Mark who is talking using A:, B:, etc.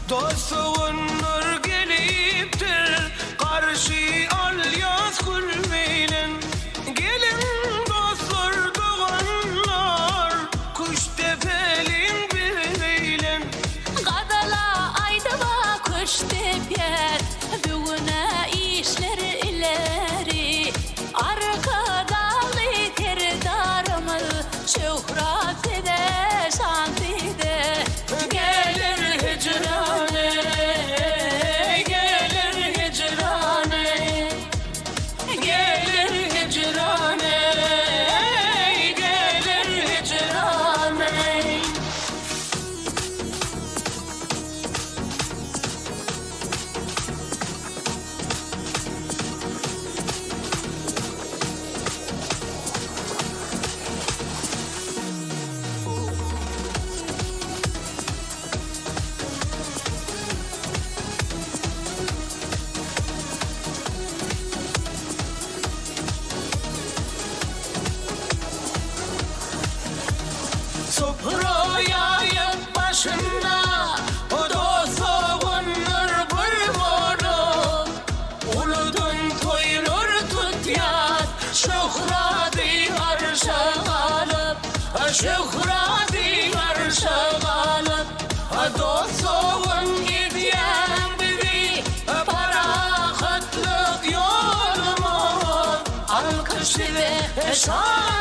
A: Dostluğun nur geliptir, karşı al yaz kulmeyle. Gelin dostlar doğanlar, kuş tefelin birleyle.
B: Kadala aydıva kuş teper, bugüne işler ileri. Arkadalı kerdarımı, şöhret de şantide. Gelir hicrane, gelir hicrane, gelir hicrane, gelir hicrane.
A: Sofraya yap başına, o dostluğun nur bulmalı. Uludun toyulur tut yat, şöhreti arşa alıp, şöhreti arşa alıp. Dostluğun gidiyen bizi, para kıtlık yolumuz, alkış ve şan.